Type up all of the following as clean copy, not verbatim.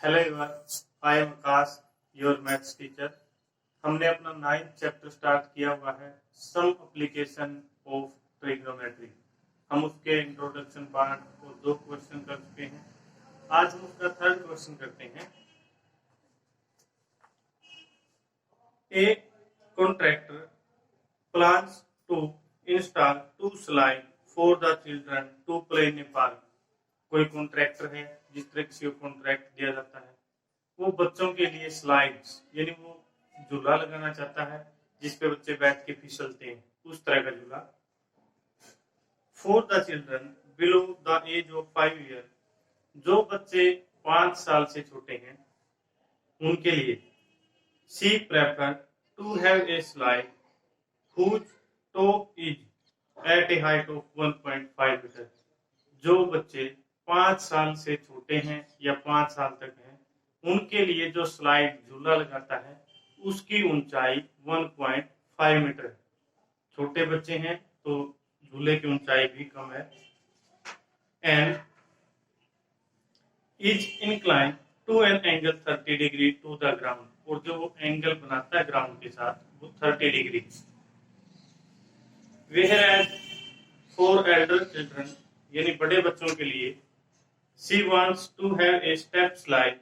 Hello everyone, I am Akash, your maths teacher. हमने अपना 9th chapter start किया हुआ है, सम एप्लीकेशन ऑफ ट्रिग्नोमेट्री। हम उसके इंट्रोडक्शन पार्ट और 2 क्वेश्चन कर चुके हैं। आज हम उसका 3rd क्वेश्चन करते हैं। A contractor plans to install 2 slide for the children to play in a park. कोई कॉन्ट्रैक्टर है, जिस तरह किसी को कॉन्ट्रैक्ट दिया जाता है, वो बच्चों के लिए स्लाइड्स यानी वो झूला लगाना चाहता है जिसपे बच्चे बैठ के फिसलते हैं, उस तरह का झूला। For the children below the age of 5 year, जो बच्चे 5 साल से छोटे हैं उनके लिए she prefer to have a slide whose top is at a height of 1.5 metre. जो बच्चे 5 साल से छोटे हैं या 5 साल तक हैं उनके लिए जो स्लाइड झूला लगाता है उसकी ऊंचाई 1.5 मीटर है। छोटे बच्चे हैं तो झूले की ऊंचाई भी कम है। And is incline to an angle 30 degree to the ground, और जो वो एंगल बनाता है ग्राउंड के साथ वो 30 degree. Whereas for elder children यानी बड़े बच्चों के लिए she wants to have a step slide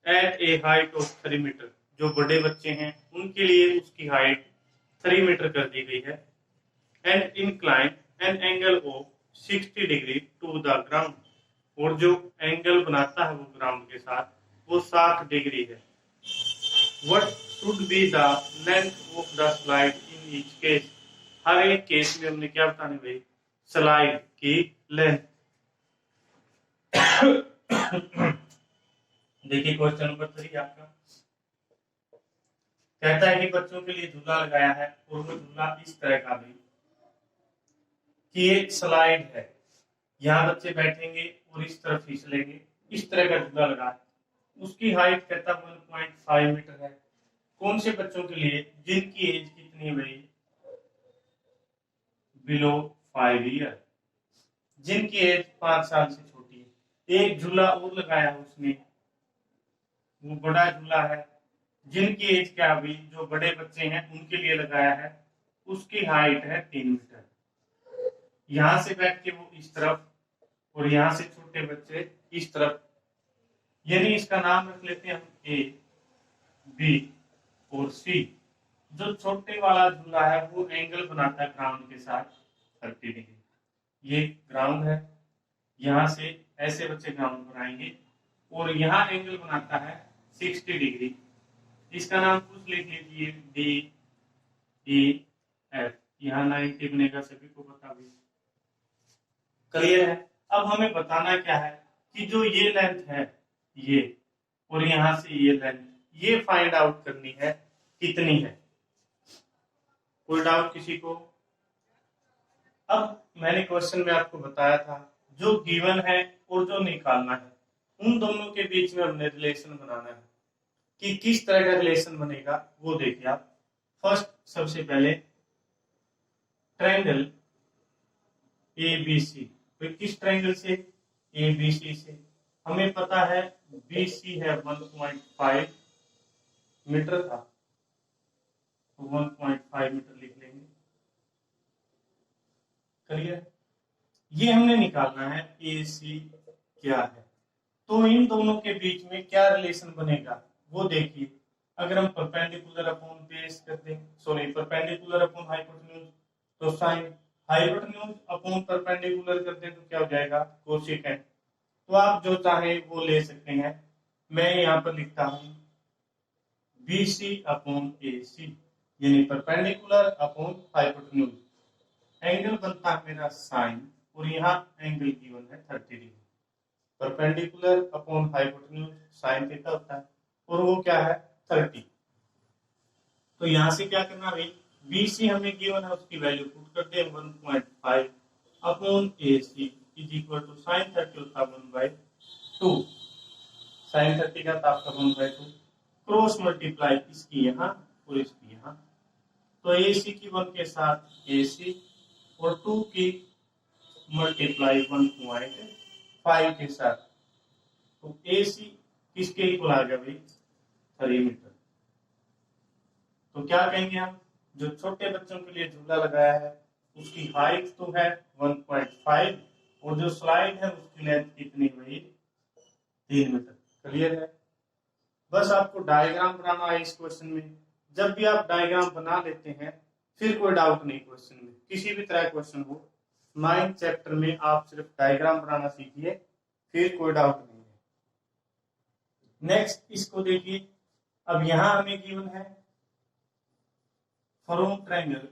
at a height of 3 metre. जो बड़े बच्चे हैं उनके लिए उसकी हाइट 3 मीटर कर दी गई है। And incline an angle of 60 degree to the ground, और जो एंगल बनाता है वो ग्राउंड के साथ वो 60 डिग्री है। What should be the length of the slide in each case? हर एक केस में हमने क्या बताने भाई, स्लाइड की लेंथ। देखिए क्वेश्चन नंबर 3 आपका कहता है कि बच्चों के लिए झूला लगाया है और वो झूला इस तरह का भी कि एक स्लाइड है, यहाँ बच्चे बैठेंगे और इस तरफ फिसलेंगे, इस तरह का झूला लगा है। उसकी हाइट कहता 1.5 मीटर है। कौन से बच्चों के लिए, जिनकी एज कितनी है भाई, बिलो 5 ईयर, जिनकी एज 5 साल से छोटी है। एक झूला और लगाया उसने, वो बड़ा झूला है, जिनकी एज क्या अभी, जो बड़े बच्चे हैं उनके लिए लगाया है, उसकी हाइट है 3 मीटर। यहां से बैठ के वो इस तरफ और यहां से छोटे बच्चे इस तरफ, यानी इसका नाम रख लेते हैं हम ए, बी और सी। जो छोटे वाला झूला है वो एंगल बनाता है ग्राउंड के साथ 30 डिग्री। ये ग्राउंड है, यहां से ऐसे बच्चे ग्राउंड बनाएंगे और यहाँ एंगल बनाता है 60 डिग्री। इसका नाम कुछ लिख लीजिए डी ई एफ। यहाँ 90 बनेगा, सभी को पता भी। क्लियर है। अब हमें बताना क्या है कि जो ये लेंथ है ये, और यहां से ये लेंथ, ये फाइंड आउट करनी है कितनी है। कोई डाउट किसी को? अब मैंने क्वेश्चन में आपको बताया था जो गिवन है और जो निकालना है, उन दोनों के बीच में हमने रिलेशन बनाना है। कि किस तरह का रिलेशन बनेगा वो देखिए आप। फर्स्ट, सबसे पहले ट्रायंगल ABC, तो किस ट्रायंगल से, ABC से। हमें पता है BC है 1.5 मीटर था, तो 1.5 मीटर लिख लेंगे। क्लियर। ये हमने निकालना है AC क्या है। तो इन दोनों के बीच में क्या रिलेशन बनेगा वो देखिए। अगर हम परपेंडिकुलर अपॉन बेस कर दें, सॉरी परपेंडिकुलर अपॉन हाइपोटेन्यूज, तो साइन हाइपोटेन्यूज अपॉन परपेंडिकुलर कर दें तो क्या हो जाएगा, कोसेकेंट। तो आप जो चाहे वो ले सकते हैं। मैं यहाँ पर लिखता हूं BC अपॉन AC, यानी परपेंडिकुलर अपॉन हाइपोटेन्यूज। एंगल बनता है मेरा साइन, और यहाँ एंगल गिवन है 30 degree. Perpendicular upon hypotenuse sine theta होता है, और वो क्या है 30। तो यहां से क्या करना भाई, BC हमें गिवन है, उसकी वैल्यू पुट कर दे 1.5 upon AC is equal to sine 30 होता है 1/2। साइन 30 का आपका 1/2 क्रॉस मल्टीप्लाई इसकी यहाँ और इसकी यहाँ। तो AC की 1 के साथ AC और 2 की मल्टीप्लाई 1.5 के साथ, तो AC किसके इक्वल आ गया भाई, 3 मीटर। तो क्या कहेंगे हम, जो छोटे बच्चों के लिए झूला लगाया है उसकी हाइट तो है 1.5 और जो स्लाइड है उसकी लेंथ कितनी भाई, 3 मीटर। क्लियर है। बस आपको डायग्राम बनाना है इस क्वेश्चन में। जब भी आप डायग्राम बना लेते हैं फिर कोई डाउट नहीं क्वेश्चन में, किसी भी तरह क्वेश्चन हो 9th चैप्टर में आप सिर्फ डायग्राम बनाना सीखिए, फिर कोई डाउट नहीं है। नेक्स्ट इसको देखिए, अब यहां हमें गिवन है फ्रॉम ट्रायंगल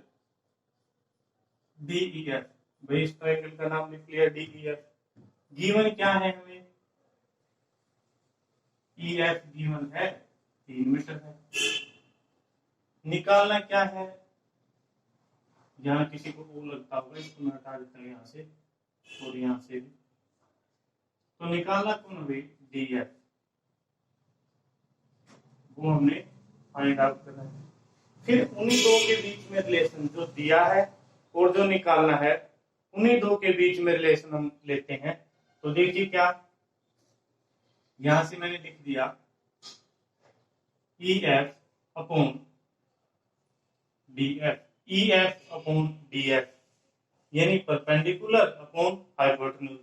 DEF, भाई इस ट्रायंगल का नाम लिख लिया DEF। गिवन क्या है हमें, EF गिवन है 3 मीटर है। निकालना क्या है, यहाँ किसी को वो लगता होगा, इसको मैं हटा देता हूँ यहाँ से और यहाँ से भी। तो निकालना कौन हुई, DF, वो हमने फाइंड आउट करना है। फिर उन्हीं दो के बीच में रिलेशन जो दिया है और जो निकालना है, उन्हीं दो के बीच में रिलेशन हम लेते हैं। तो देखिए क्या, यहां से मैंने लिख दिया EF upon DF, EF upon DF यानी परपेंडिकुलर अपॉन हाइपोटेन्यूज।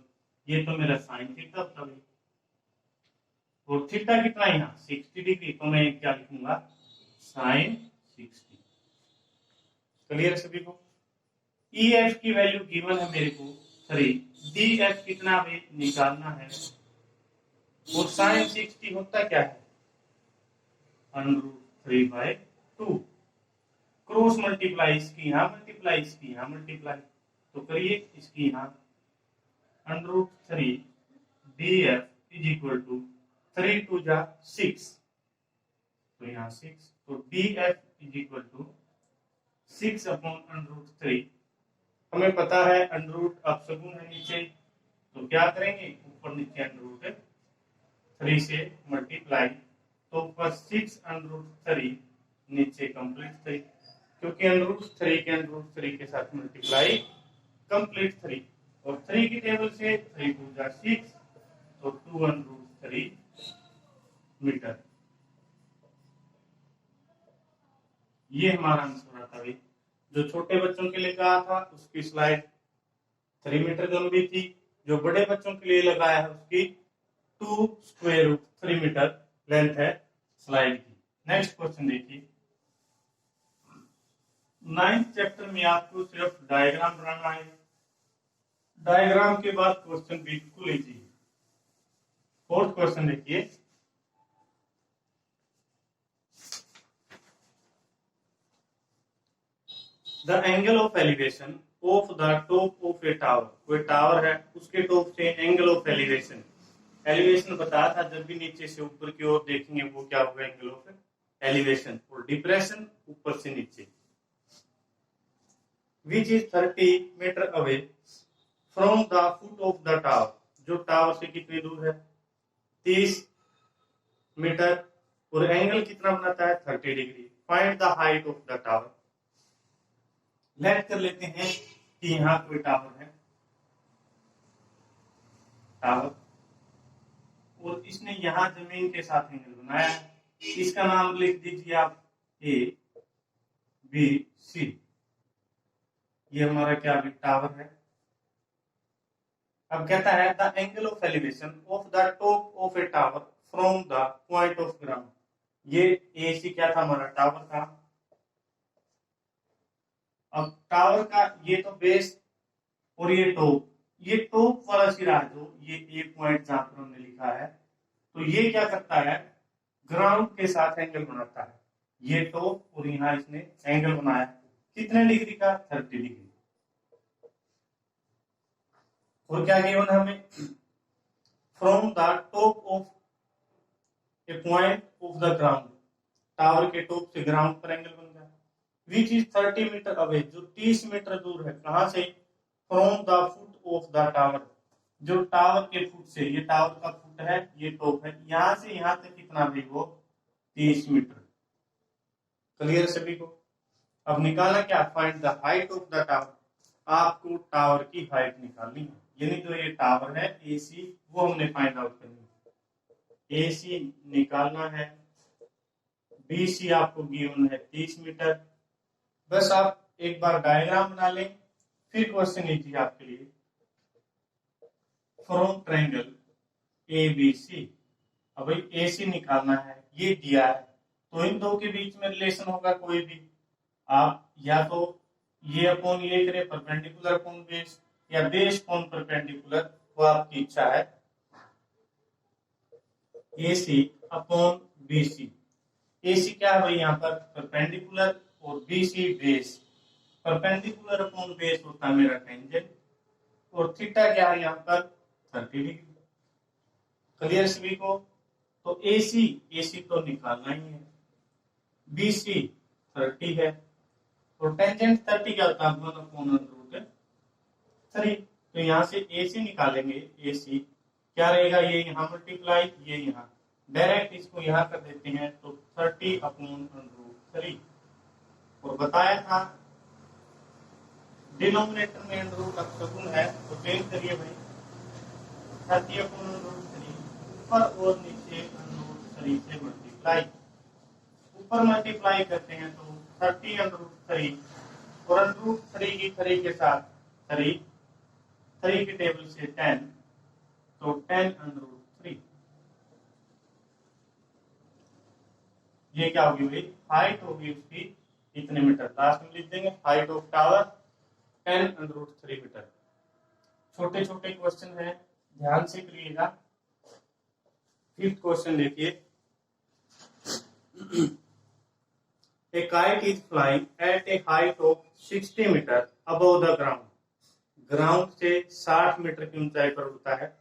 ये तो मेरा साइन थीटा होता है और थीटा कितना है यहाँ 60 डिग्री, तो मैं क्या लिखूंगा, साइन 60। क्लियर सभी को। EF की वैल्यू गिवन है मेरे को 3, DF कितना भी निकालना है और साइन 60 होता क्या है, √3/2। क्रॉस मल्टीप्लाई, इसकी यहाँ मल्टीप्लाई, इसकी यहाँ मल्टीप्लाई, तो करिए इसकी यहाँ √3 DF इज इक्वल टू 3 2 जा 6, तो यहाँ 6, तो DF is equal to 6 upon √3। हमें पता है अंडरूट अपसगुन है नीचे, तो क्या करेंगे ऊपर नीचे √3 से मल्टीप्लाई, तो ऊपर 6 √3 नीचे कंप्लीट 3, क्योंकि √3 के √3 के साथ मल्टीप्लाई कंप्लीट 3 और 3 की टेबल से 3 2 जा 6, तो 2 √3 मीटर। ये हमारा आंसर आता है। जो छोटे बच्चों के लिए कहा था उसकी स्लाइड 3 मीटर लंबी थी, जो बड़े बच्चों के लिए लगाया है उसकी 2√3 मीटर लेंथ है स्लाइड की। नेक्स्ट क्वेश्चन देखिए, 9th चैप्टर में आपको सिर्फ डायग्राम बनाना है। डायग्राम के बाद क्वेश्चन बिल्कुल इजी है। 4th क्वेश्चन देखिए, the angle of elevation of the top of A tower, कोई टावर है उसके टॉप से एंगल ऑफ एलिवेशन, एलिवेशन बताया था जब भी नीचे से ऊपर की ओर देखेंगे वो क्या होगा, एंगल ऑफ एलिवेशन, और डिप्रेशन ऊपर से नीचे, which is 30 metre away from the foot of the tower, जो टावर से कितनी दूर है 30 मीटर, और एंगल कितना बनाता है 30 डिग्री। Find the height of the tower. Let कर लेते हैं कि यहाँ कोई टावर है, टावर, और इसने यहाँ जमीन के साथ एंगल बनाया है, इसका नाम लिख दीजिए आप ABC। ये हमारा क्या भी टावर है। अब कहता है the angle of elevation of the top of A tower from the point of ground. ये AC क्या था, हमारा टावर था। अब टावर का ये तो बेस और ये टॉप वाला सिरा है, जो ये पॉइंट जहां पर हमने लिखा है, तो ये क्या करता है, ग्राउंड के साथ एंगल बनाता है। ये टॉप और यहाँ इसने एंगल बनाया कितने डिग्री का, 30 डिग्री। और क्या गिवन हमें, from the top of A point of the ground, tower के टॉप से ग्राउंड पर एंगल बन गया, विच इज 30 मीटर अवे, जो 30 मीटर दूर है, कहां से, from the foot of the tower, जो टावर के फुट से, ये टावर का फुट है, ये टॉप है, यहां से यहां तक कितना भी वो 30 मीटर। क्लियर सभी को। अब निकालना क्या, find the height of the tower, आपको टावर की हाइट निकालनी है, यानी जो ये टावर है AC वो हमने फाइंड आउट करनी है। ए सी निकालना है, बी सी आपको गिवन है 30 मीटर। बस आप एक बार डायग्राम बना लें, फिर क्वेश्चन इजी आपके लिए। From triangle A B C, अब भाई ए सी निकालना है, ये दिया है, तो इन दो के बीच में रिलेशन होगा कोई भी। आप या तो ये अपॉन ये करें परपेंडिकुलर अपॉन बेस, या बेस अपॉन परपेंडिकुलर, वो आपकी इच्छा है। ए सी अपॉन बी सी, ए सी क्या है भाई यहाँ पर परपेंडिकुलर, और B C base. Perpendicular upon base होता है मेरा टेंजेंट, और थीटा क्या है यहाँ पर 30 डिग्री। क्लियर सभी को? तो ए सी तो निकालना ही है, बी सी 30 है, तो टेंजेंट 30 क्या होता है 1/√3। तो यहाँ से ए सी निकालेंगे, ए सी क्या रहेगा, ये यहाँ मल्टीप्लाई, ये यहाँ डायरेक्ट इसको यहाँ कर देते हैं, तो 30/√3। और बताया था डिनोमिनेटर में √ अपशगुन है, तो चेंज करिए भाई 30/√3, ऊपर और नीचे √3 से मल्टीप्लाई। ऊपर मल्टीप्लाई करते हैं तो 30/√3, और √3 की 3 के साथ 3 के टेबल से 10, तो 10/√3। ये क्या होगी भाई, हाइट होगी उसकी इतने मीटर, लास्ट में लिख देंगे हाइट ऑफ टावर 10/√3 मीटर। छोटे छोटे क्वेश्चन है, ध्यान से करिएगा। 5th क्वेश्चन देखिए। A kite is flying at a height of 60 meter above the ground. Ground से 60 मीटर की ऊंचाई पर उड़ता है।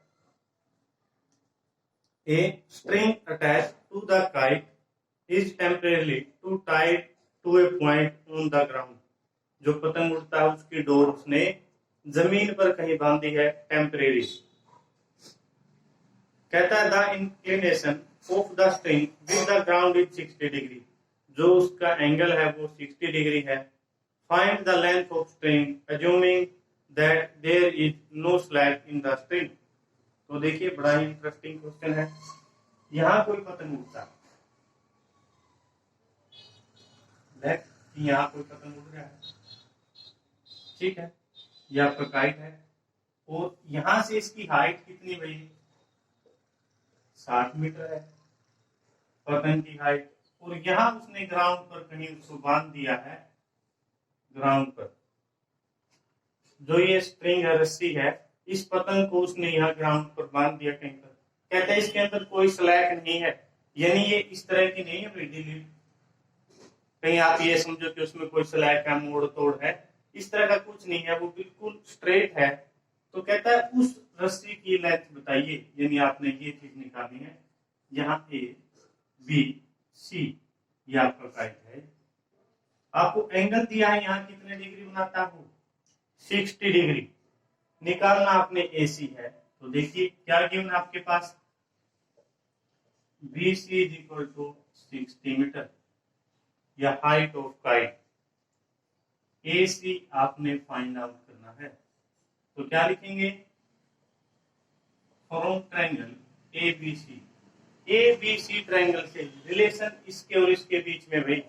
A string attached to the kite is temporarily tied to a point on the ground. जो पतंग उड़ता है उसकी डोर उसने जमीन पर कहीं बांधी है, टेम्परेरी। कहता है the inclination of the string with the ground is 60 degree, जो उसका एंगल है वो 60 डिग्री है। Find the length of string assuming that there is no slack in the string. तो देखिए बड़ा ही इंटरेस्टिंग क्वेश्चन है। यहाँ कोई पतंग उड़ता है, यहाँ कोई पतंग उड़ रहा है, ठीक है, ये आपका काइट है, और यहां से इसकी हाइट कितनी भाई 60 मीटर है पतंग की हाइट, और यहां उसने ग्राउंड पर कहीं उसको बांध दिया है। ग्राउंड पर जो ये स्ट्रिंग है, रस्सी है, इस पतंग को उसने यहाँ ग्राउंड पर बांध दिया कहीं पर। कहते हैं इसके अंदर कोई स्लैक नहीं है, यानी ये इस तरह की नहीं है भाई, कहीं आप ये समझो कि उसमें कोई स्लैक है, मोड़ तोड़ है, इस तरह का कुछ नहीं है, वो बिल्कुल स्ट्रेट है। तो कहता है उस रस्सी की लेंथ बताइए, यानी आपने ये चीज निकाली है, यहाँ ए बी सी, ये आपका काइट है। आपको एंगल दिया है, यहाँ कितने डिग्री बनाता हूं 60 डिग्री। निकालना आपने ए सी है, तो देखिए क्या गिवन आपके पास, B C is equal to 60 metre, या height of kite. A C आपने फाइंड आउट करना है, तो क्या लिखेंगे, from triangle A B C triangle से रिलेशन इसके और इसके बीच में भाई,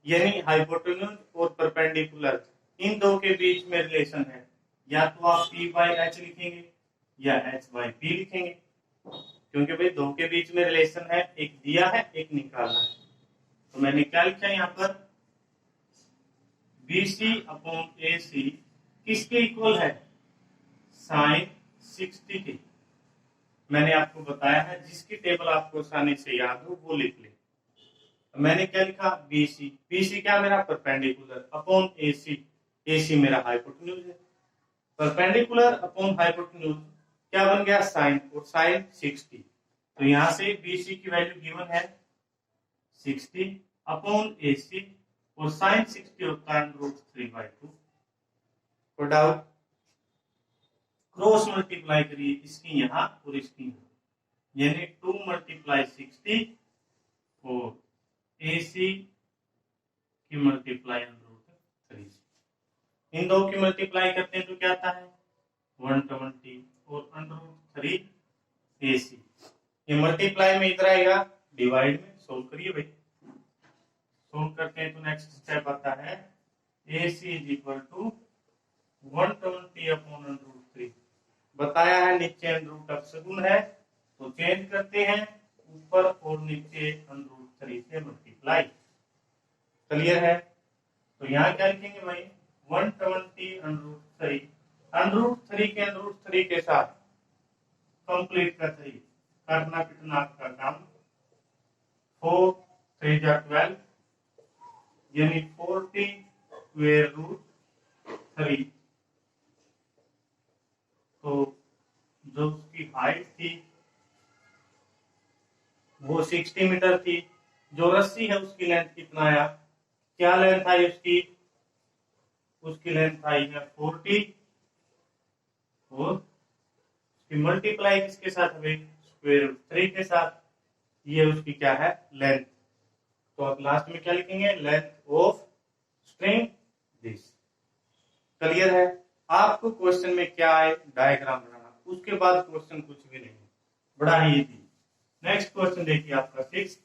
यानी हाइपोटेन्यूज और परपेंडिकुलर, इन दो के बीच में रिलेशन है। या तो आप P बाई एच लिखेंगे या H बाई P लिखेंगे, क्योंकि भाई दो के बीच में रिलेशन है, एक दिया है एक निकालना है। तो मैंने क्या लिखा है यहाँ पर, BC अपॉन AC किसके इक्वल है, साइन 60 के। मैंने आपको बताया है, जिसकी टेबल आपको आसानी से याद हो वो लिख ले। मैंने क्या लिखा, BC क्या मेरा परपेंडिकुलर अपॉन AC मेरा हाइपोटेन्यूज है। परपेंडिकुलर अपॉन हाइपोटेन्यूज क्या बन गया, साइन, और साइन 60। तो यहां से BC की वैल्यू गिवन है 60 अपॉन AC, और साइन 60 होता है √3/2। कोई डाउट? क्रॉस मल्टीप्लाई करिए इसकी यहाँ और इसकी यहाँ, यानी 2 × 60 और AC की मल्टीप्लाई √3। इन दो की मल्टीप्लाई करते हैं तो क्या आता है 120, और √3 AC। ये मल्टीप्लाई में इधर आएगा, डिवाइड में। सोल्व करिए भाई, सोल्व करते हैं तो नेक्स्ट स्टेप आता है AC is equal to 120 upon √3। बताया है नीचे अंडर अपसगुन है तो चेंज करते हैं, ऊपर और नीचे √3 से मल्टीप्लाई। क्लियर है? तो यहाँ क्या लिखेंगे भाई, 120 √3, √3 के √3 के साथ कंप्लीट कर 3 करना पिटना आपका काम। 4 3 जा 12 यानी 40 स्क्वायर रूट 3। तो जो उसकी हाइट थी वो 60 मीटर थी, जो रस्सी है उसकी लेंथ कितना आया, क्या लेंथ आई उसकी, उसकी लेंथ आई है 40 और उसकी मल्टीप्लाई किसके साथ हुई, स्क्वायर रूट 3 के साथ। ये उसकी क्या है, लेंथ। तो आप लास्ट में क्या लिखेंगे, length of string this. Clear है? आपको क्वेश्चन में क्या है, डायग्राम बनाना, उसके बाद क्वेश्चन कुछ भी नहीं, बड़ा ही इजी। नेक्स्ट क्वेश्चन देखिए आपका 6।